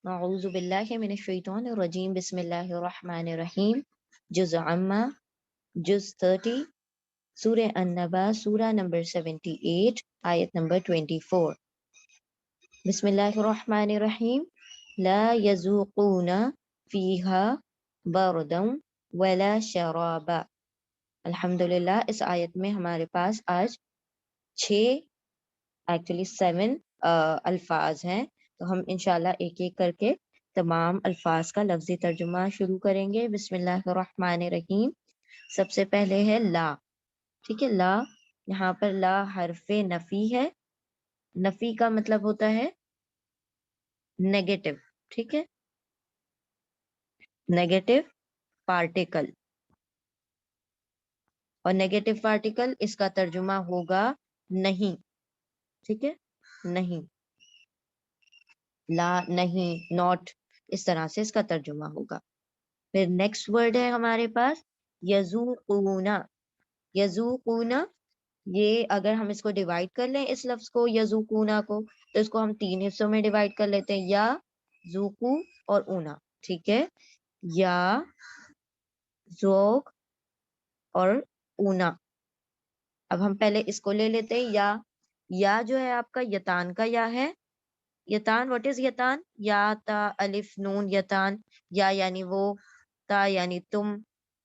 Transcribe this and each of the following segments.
اعوذ باللہ من الشیطان الرجیم بسم اللہ الرحمن الرحیم جز عما جز 30 سورہ النبا سورہ نمبر 78 آیت نمبر 24. بسم اللہ الرحمن الرحیم لا یذوقون فیہا بردا ولا شرابا. الحمدللہ اس آیت میں ہمارے پاس آج 7 الفاظ ہیں، تو ہم انشاءاللہ ایک ایک کر کے تمام الفاظ کا لفظی ترجمہ شروع کریں گے. بسم اللہ الرحمن الرحیم. سب سے پہلے ہے لا. ٹھیک ہے، لا یہاں پر لا حرف نفی ہے. نفی کا مطلب ہوتا ہے نیگیٹو. ٹھیک ہے، نیگیٹو پارٹیکل، اور نیگیٹو پارٹیکل اس کا ترجمہ ہوگا نہیں. ٹھیک ہے، نہیں، لا نہیں، ناٹ، اس طرح سے اس کا ترجمہ ہوگا. پھر نیکسٹ ورڈ ہے ہمارے پاس یذوقون. یذوقون، یہ اگر ہم اس کو ڈیوائڈ کر لیں اس لفظ کو یذوقون کو، تو اس کو ہم 3 حصوں میں ڈیوائڈ کر لیتے ہیں، یا ذوقو اور اونا. ٹھیک ہے، یا ذوق اور اونا. اب ہم پہلے اس کو لے لیتے ہیں. یا جو ہے آپ کا یتان کا یا ہے. یتان، واٹ از یتان؟ یا تا الف نون یتان. یا یعنی وہ، تا یعنی تم،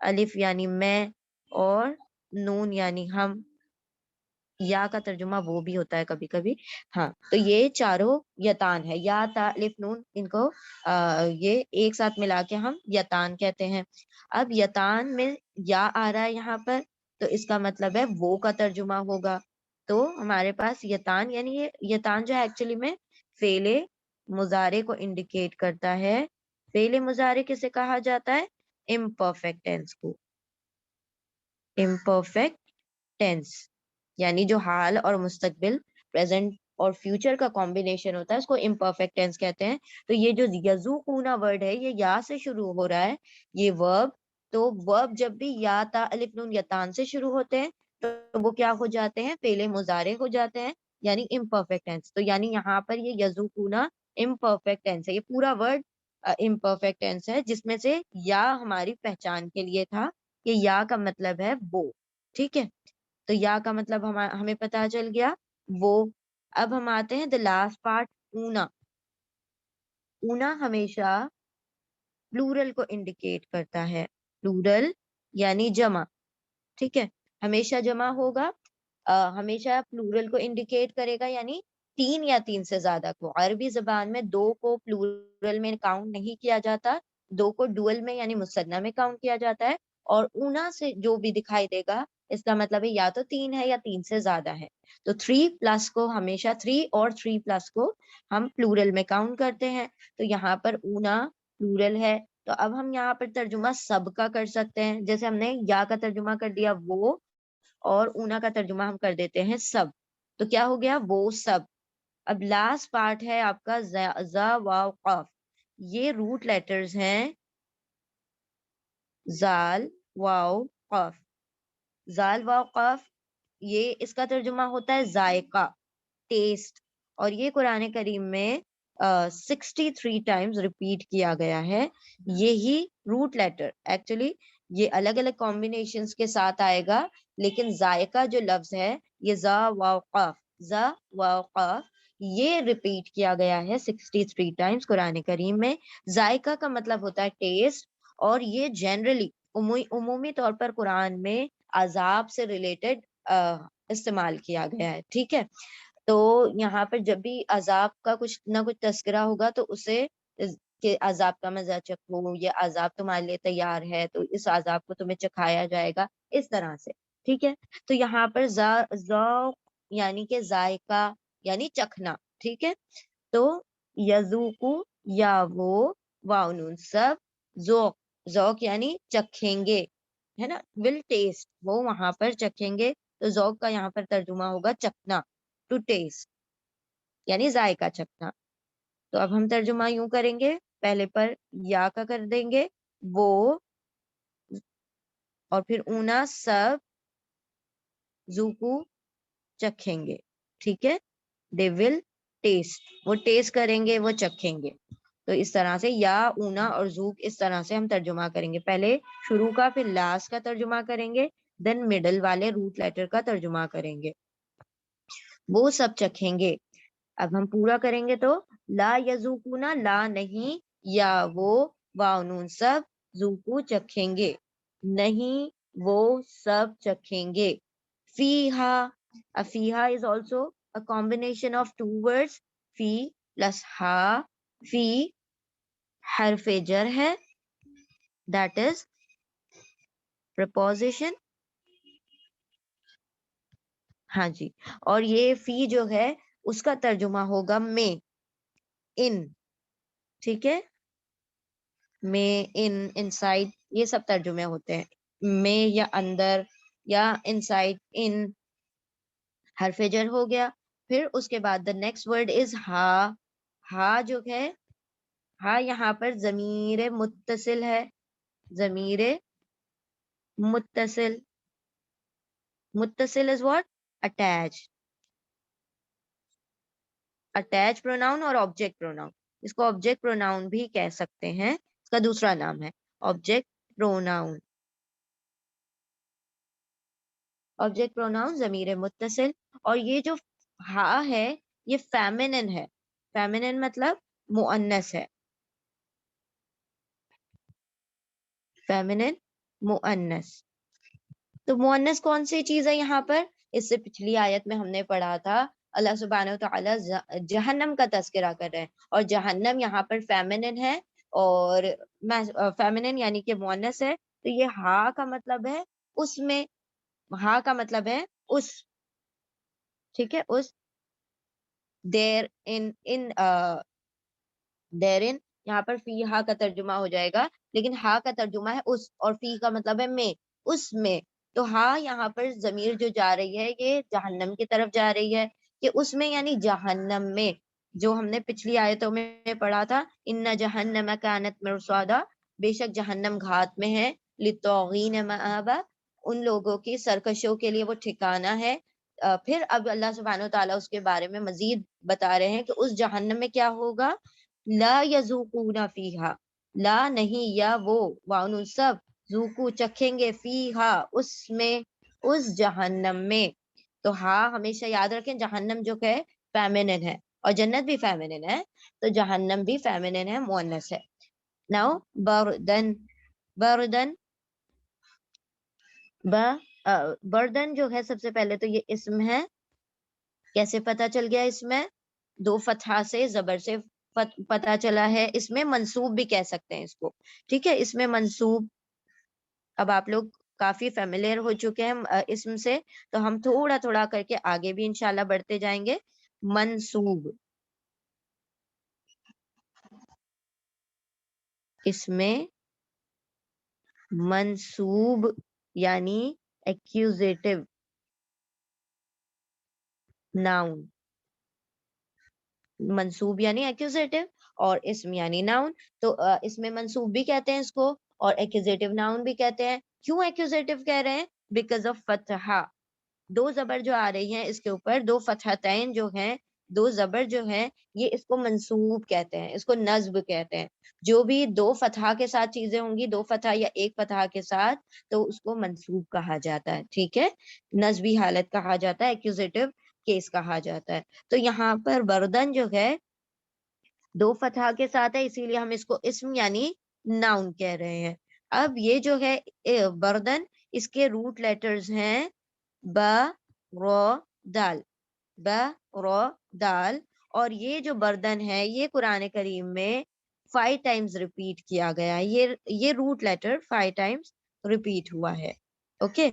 الف یعنی میں، اور نون یعنی ہم. یا کا ترجمہ وہ بھی ہوتا ہے کبھی کبھی. ہاں، تو یہ چاروں یتان ہے، یا تا الف نون، ان کو یہ ایک ساتھ ملا کے ہم یتان کہتے ہیں. اب یتان میں یا آ رہا ہے یہاں پر، تو اس کا مطلب ہے وہ کا ترجمہ ہوگا. تو ہمارے پاس یتان، یعنی یہ یتان جو ہے ایکچولی میں فعل مضارع کو انڈیکیٹ کرتا ہے. فعل مضارع کسے کہا جاتا ہے؟ امپرفیکٹ ٹینس کو. امپرفیکٹ ٹینس یعنی جو حال اور مستقبل، پریزنٹ اور فیوچر کا کمبینیشن ہوتا ہے، اس کو امپرفیکٹ ٹینس کہتے ہیں. تو یہ جو یذوقون ورڈ ہے، یہ یا سے شروع ہو رہا ہے، یہ ورب. تو ورب جب بھی یا تا الف نون یتان سے شروع ہوتے ہیں تو وہ کیا ہو جاتے ہیں؟ فعل مضارع ہو جاتے ہیں، یعنی امپرفیکٹ ٹینس. تو یعنی یہاں پر یہ یذوقون امپرفیکٹ ٹینس ہے. یہ پورا ورڈ امپرفیکٹ ٹینس ہے، جس میں سے یا ہماری پہچان کے لیے تھا کہ یا کا مطلب ہے وہ. ٹھیک ہے، تو یا کا مطلب ہمیں پتا چل گیا وہ. اب ہم آتے ہیں دا لاسٹ پارٹ، اونا. اونا ہمیشہ پلورل کو انڈیکیٹ کرتا ہے. پلورل یعنی جمع. ٹھیک ہے، ہمیشہ جمع ہوگا، ہمیشہ پلورل کو انڈیکیٹ کرے گا، یعنی 3 یا 3 سے زیادہ کو. عربی زبان میں 2 کو پلورل میں کاؤنٹ نہیں کیا جاتا، 2 کو ڈوئل میں یعنی مثنیٰ میں کاؤنٹ کیا جاتا ہے. اور اونا سے جو بھی دکھائی دے گا اس کا مطلب ہے یا تو 3 ہے یا 3 سے زیادہ ہے. تو 3 پلس کو ہمیشہ 3 اور 3 پلس کو ہم پلورل میں کاؤنٹ کرتے ہیں. تو یہاں پر اونا پلورل ہے. تو اب ہم یہاں پر ترجمہ سب کا کر سکتے ہیں. جیسے ہم نے یا کا ترجمہ کر دیا وہ، اور اونا کا ترجمہ ہم کر دیتے ہیں سب. تو کیا ہو گیا؟ وہ سب. اب لاسٹ پارٹ ہے آپ کا زا واو قاف. یہ روٹ لیٹرز ہیں، زال واو قاف. زال واو قاف، یہ اس کا ترجمہ ہوتا ہے ذائقہ، ٹیسٹ. اور یہ قرآن کریم میں 63 ٹائمز ریپیٹ کیا گیا ہے. یہی روٹ لیٹر ایکچولی یہ الگ الگ کمبینیشنز کے ساتھ آئے گا، لیکن ذائقہ جو لفظ ہے یہ زا واو قاف، زا واو قاف، یہ ریپیٹ کیا گیا ہے 63 ٹائمز قرآن کریم میں. ذائقہ کا مطلب ہوتا ہے ٹیسٹ، اور یہ جنرلی عمومی طور پر قرآن میں عذاب سے ریلیٹڈ استعمال کیا گیا ہے. ٹھیک ہے، تو یہاں پر جب بھی عذاب کا کچھ نہ کچھ تذکرہ ہوگا تو اسے کہ عذاب کا مزہ چکھو، یہ عذاب تمہارے لیے تیار ہے، تو اس عذاب کو تمہیں چکھایا جائے گا، اس طرح سے. ٹھیک ہے، تو یہاں پر ذوق یعنی کہ ذائقہ یعنی چکھنا. ٹھیک ہے، تو یذوقو یا وہ، واو نون سب، ذوق، ذوق یعنی چکھیں گے، ہے نا، ول ٹیسٹ، وہ وہاں پر چکھیں گے. تو ذوق کا یہاں پر ترجمہ ہوگا چکھنا، ٹو ٹیسٹ یعنی ذائقہ چکھنا. تو اب ہم ترجمہ یوں کریں گے، پہلے پر یا کا کر دیں گے وہ، اور پھر اونا سب، ذوقو چکھیں گے. ٹھیک ہے، دے ول ٹیسٹ، وہ ٹیسٹ کریں گے، وہ چکھیں گے. تو اس طرح سے یا اونا اور ذوق اس طرح سے ہم ترجمہ کریں گے. پہلے شروع کا پھر لاسٹ کا ترجمہ کریں گے, دین مڈل والے روٹ لیٹر کا ترجمہ کریں گے. وہ سب چکھیں گے. اب ہم پورا کریں گے تو لا یذوقونا, لا نہیں, یا وہ واو نون سب, ذوقو چکھیں گے, نہیں وہ سب چکھیں گے. فیہا, فیہا is also a combination of two words, فی plus ہا. فی حرف جر ہے, that is preposition. ہاں جی, اور یہ فی جو ہے اس کا ترجمہ ہوگا میں, ان, ٹھیک ہے, میں, ان سائڈ, یہ سب ترجمے ہوتے ہیں. میں یا اندر یا ان سائڈ, ان حرف جر ہو گیا. پھر اس کے بعد دا نیکسٹ ورڈ از ہا. ہا جو ہے, ہا یہاں پر ضمیر متصل ہے, ضمیر متصل. متصل is what, attach. Attach pronoun اور آبجیکٹ پروناؤن, اس کو آبجیکٹ پروناؤن بھی کہہ سکتے ہیں, اس کا دوسرا نام ہے آبجیکٹ پروناؤن. آبجیکٹ پروناؤن ضمیر متصل. اور یہ جو ہا ہے یہ فیمینن ہے. فیمینن مطلب مؤنث ہے, فیمینن مؤنث. تو مؤنث کون سی چیز ہے یہاں پر؟ اس سے پچھلی آیت میں ہم نے پڑھا تھا اللہ سبحانہ وتعالی جہنم کا تذکرہ کر رہے ہیں, اور جہنم یہاں پر فیمینن ہے, اور فیمینن یعنی کہ مؤنث ہے. تو یہ ہا کا مطلب ہے اس میں, ہا کا مطلب ہے اس, ٹھیک ہے, اس. دیر ان, دیر ان, یہاں پر فی ہا کا ترجمہ ہو جائے گا, لیکن ہا کا ترجمہ ہے اس, اور فی کا مطلب ہے میں, اس میں. تو ہا یہاں پر ضمیر جو جا رہی ہے یہ جہنم کی طرف جا رہی ہے, کہ اس میں یعنی جہنم میں, جو ہم نے پچھلی آیتوں میں پڑھا تھا, ان جہنم کانت مرصادا, بے شک جہنم گھات میں ہے, للطاغین مآبا, ان لوگوں کی سرکشوں کے لیے وہ ٹھکانہ ہے. پھر اب اللہ سبحانہ وتعالیٰ اس کے بارے میں مزید بتا رہے ہیں کہ اس جہنم میں کیا ہوگا. لا یذوقون فیہا, لا نہیں, یا وہ واؤن سب, ذوقو چکھیں گے, فیہا اس میں, اس جہنم میں. تو ہاں ہمیشہ یاد رکھیں جہنم جو کہ فیمینن ہے, اور جنت بھی فیمینن ہے, تو جہنم بھی فیمینن ہے, مؤنث ہے. ناؤ بردن, بردن, بردن جو ہے سب سے پہلے تو یہ اسم ہے. کیسے پتا چل گیا؟ اس میں دو فتحہ سے, زبر سے پتا چلا ہے. اس میں منصوب بھی کہہ سکتے ہیں اس کو, ٹھیک ہے, اس میں منصوب. اب آپ لوگ کافی فیملیئر ہو چکے ہیں اسم سے, تو ہم تھوڑا تھوڑا کر کے آگے بھی انشاءاللہ بڑھتے جائیں گے. منصوب, اس میں منصوب یعنی ایکیوزیٹو ناؤن, منصوب یعنی ایکوزیٹو اور اسم یعنی ناؤن. تو اس میں منصوب بھی کہتے ہیں اس کو, اور ایکوزیٹو ناؤن بھی کہتے ہیں. کیوں ایکوزیٹو کہہ رہے ہیں؟ بیکاز آف فتحہ, دو زبر جو آ رہی ہیں اس کے اوپر, دو فتحتین جو ہیں, دو زبر جو ہیں, یہ اس کو منصوب کہتے ہیں, اس کو نصب کہتے ہیں. جو بھی دو فتحہ کے ساتھ چیزیں ہوں گی, دو فتحہ یا ایک فتحہ کے ساتھ, تو اس کو منصوب کہا جاتا ہے, ٹھیک ہے, نصبی حالت کہا جاتا ہے, ایکوزیٹو کیس کہا جاتا ہے. تو یہاں پر بردن جو ہے دو فتحہ کے ساتھ ہے, اسی لیے ہم اس کو اسم یعنی ناؤن کہہ رہے ہیں. اب یہ جو ہے بردن, اس کے روٹ لیٹرز ہیں با, رو, دال, با, رو, دال. اور یہ جو بردن ہے یہ قرآن کریم میں 5 ٹائمز ریپیٹ کیا گیا, یہ روٹ لیٹر 5 ٹائمز ریپیٹ ہوا ہے. اوکے,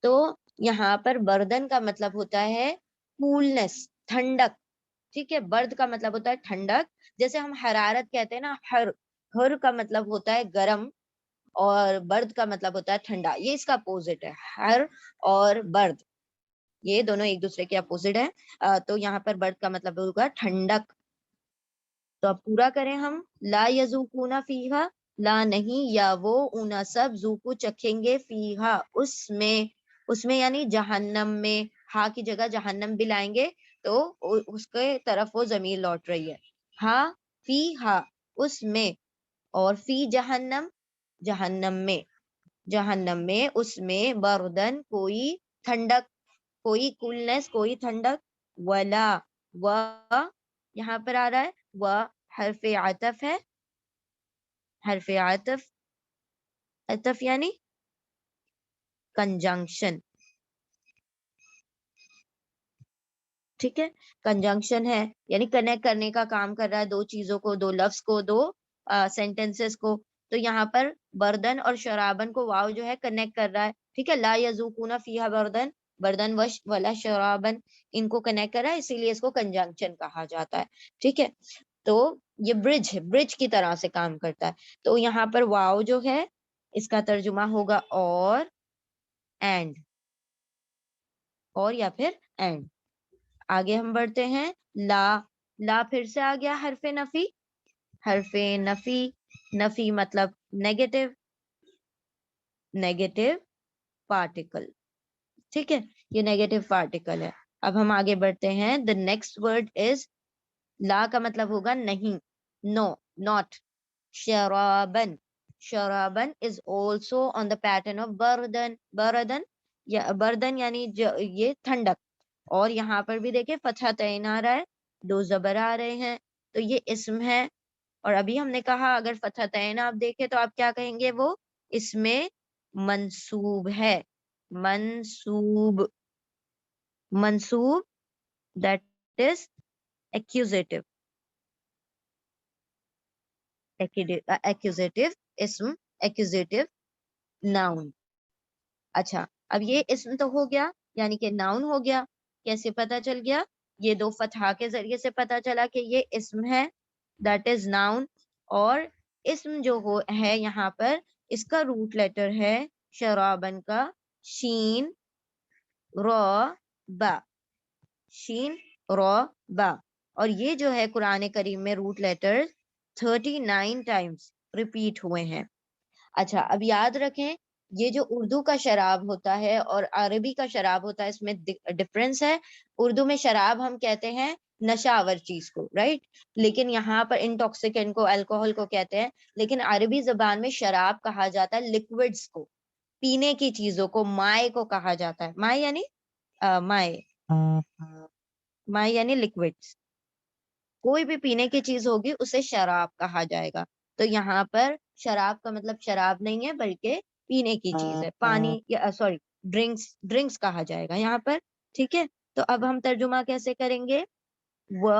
تو یہاں پر بردن کا مطلب ہوتا ہے کولنس, ٹھنڈک, ٹھیک ہے. برد کا مطلب ہوتا ہے ٹھنڈک, جیسے ہم حرارت کہتے ہیں نا, ہر کا مطلب ہوتا ہے گرم, اور برد کا مطلب ہوتا ہے ٹھنڈا. یہ اس کا اپوزٹ ہے, ہر اور برد یہ دونوں ایک دوسرے کے اپوزٹ ہیں. تو یہاں پر برد کا مطلب ہوگا ٹھنڈک. تو اب پورا کریں ہم, لا یذوقون فیہا, لا نہیں, یا وہ اونا سب, ذوقو چکھیں گے, فیہا اس میں یعنی جہنم میں, ہا کی جگہ جہنم بھی لائیں گے تو اس کے طرف وہ ضمیر لوٹ رہی ہے. ہاں فی ہا, اس میں, اور فی جہنم, جہنم میں اس میں, بردن کوئی ٹھنڈک, کوئی کولنس, کوئی ٹھنڈک, ولا, و یہاں پر آ رہا ہے, و حرف عطف ہے, حرف عطف یعنی کنجنکشن, ٹھیک ہے, کنجنکشن ہے یعنی کنیکٹ کرنے کا کام کر رہا ہے دو چیزوں کو, دو لفظ کو, دو سینٹینسز کو. تو یہاں پر بردن اور شرابن کو واو جو ہے کنیکٹ کر رہا ہے, ٹھیک ہے, لا یذوقون فیہا بردن, بردن ولا شرابن, ان کو کنیکٹ کر رہا ہے, اسی لیے اس کو کنجنکشن کہا جاتا ہے, ٹھیک ہے. تو یہ برج ہے, برج کی طرح سے کام کرتا ہے. تو یہاں پر واو جو ہے اس کا ترجمہ ہوگا اور, اینڈ, اور یا پھر اینڈ. آگے ہم بڑھتے ہیں, لا, لا پھر سے آ گیا حرف نفی, حرف نفی, نفی مطلب نیگیٹو, نیگیٹو پارٹیکل, ٹھیک ہے, یہ نیگیٹو پارٹیکل ہے. اب ہم آگے بڑھتے ہیں, the next word is, لا کا مطلب ہوگا نہیں, no, not. شرابن, شرابن is also on the pattern of بردن, بردن یا بردن یعنی یہ ٹھنڈک, اور یہاں پر بھی دیکھیں فتحتین آ رہا ہے, دو زبر آ رہے ہیں, تو یہ اسم ہے. اور ابھی ہم نے کہا اگر فتحتین آپ دیکھیں تو آپ کیا کہیں گے, وہ اس میں منصوب ہے, منصوب, منصوب that is accusative, accusative اسم, accusative noun. اچھا, اب یہ اسم تو ہو گیا, یعنی کہ ناؤن ہو گیا. کیسے پتا چل گیا؟ یہ دو فتحہ کے ذریعے سے پتا چلا کہ یہ اسم ہے, that is noun. اور اسم جو ہے یہاں پر اس کا روٹ لیٹر ہے شرابن کا, شین را با, شین را با. اور یہ جو ہے قرآن کریم میں روٹ لیٹر 39 ٹائمز ریپیٹ ہوئے ہیں. اچھا, اب یاد رکھیں یہ جو اردو کا شراب ہوتا ہے اور عربی کا شراب ہوتا ہے اس میں ڈفرینس ہے. اردو میں شراب ہم کہتے ہیں نشہ آور چیز کو, رائٹ, لیکن یہاں پر انٹاکسیکینٹ کو, الکوہل کو کہتے ہیں. لیکن عربی زبان میں شراب کہا جاتا ہے لکوڈز کو, پینے کی چیزوں کو, مائع کو کہا جاتا ہے. مائع یعنی مائع, مائع یعنی لکوڈز, کوئی بھی پینے کی چیز ہوگی اسے شراب کہا جائے گا. تو یہاں پر شراب کا مطلب شراب نہیں ہے بلکہ پینے کی چیز ہے, پانی یا سوری ڈرنکس, ڈرنکس کہا جائے گا یہاں پر, ٹھیک ہے. تو اب ہم ترجمہ کیسے کریں گے, و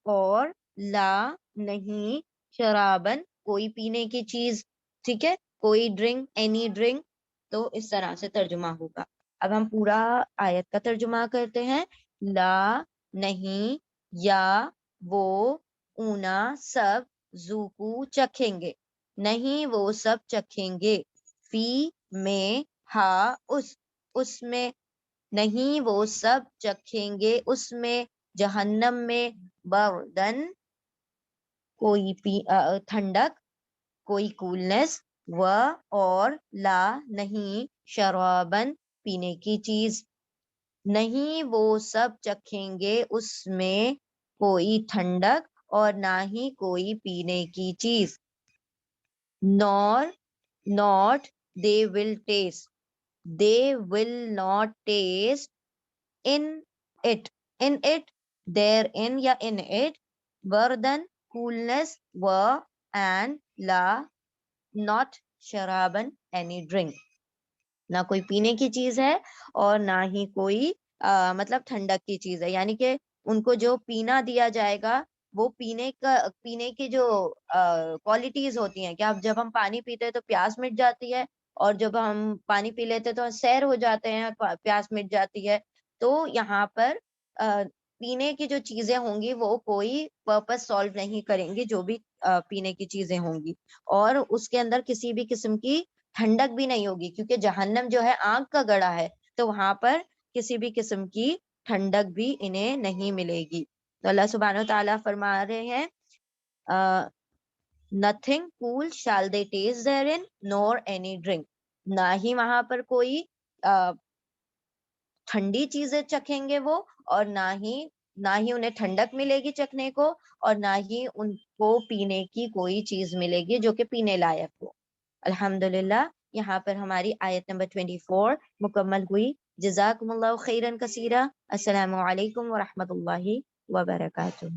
اور لا نہیں, شرابن کوئی پینے کی چیز, ٹھیک ہے, کوئی ڈرنک, اینی ڈرنک. تو اس طرح سے ترجمہ ہوگا. اب ہم پورا آیت کا ترجمہ کرتے ہیں, لا نہیں, یا وہ, اونا سب, ذوقو چکھیں گے, نہیں وہ سب چکھیں گے, فی میں, ہا اس میں, نہیں وہ سب چکھیں گے اس میں, جہنم میں, بردن کوئی ٹھنڈک, کوئی کولنس, و اور لا نہیں, شرابن پینے کی چیز, نہیں وہ سب چکھیں گے اس میں کوئی ٹھنڈک اور نہ ہی کوئی پینے کی چیز. nor not they will taste, they will not taste in it, in it, therein یا in it, burden coolness, wa and la not sharaban any drink, نہ کوئی پینے کی چیز ہے اور نہ ہی کوئی مطلب ٹھنڈک کی چیز ہے. یعنی کہ ان کو جو پینا دیا جائے گا وہ پینے کی جو کوالٹیز ہوتی ہیں, کہ اب جب ہم پانی پیتے ہیں تو پیاس مٹ جاتی ہے, اور جب ہم پانی پی لیتے تو سیر ہو جاتے ہیں, پیاس مٹ جاتی ہے. تو یہاں پر پینے کی جو چیزیں ہوں گی وہ کوئی پرپس سالو نہیں کریں گی, جو بھی پینے کی چیزیں ہوں گی, اور اس کے اندر کسی بھی قسم کی ٹھنڈک بھی نہیں ہوگی, کیونکہ جہنم جو ہے آگ کا گڑھا ہے, تو وہاں پر کسی بھی قسم کی ٹھنڈک بھی انہیں نہیں ملے گی. تو اللہ سبحانہ و تعالیٰ فرما رہے ہیں, nothing cool shall they taste therein nor any drink, نہ ہی وہاں پر کوئی ٹھنڈی چیزیں چکھیں گے وہ, اور نہ ہی نہ ہی انہیں ٹھنڈک ملے گی چکھنے کو، اور نہ ہی ان کو پینے کی کوئی چیز ملے گی جو کہ پینے لائق ہو۔ الحمدللہ یہاں پر ہماری آیت نمبر 24 مکمل ہوئی۔ جزاکم اللہ خیرن کثیرہ۔ السلام علیکم ورحمۃ اللہ وبرکاتہ۔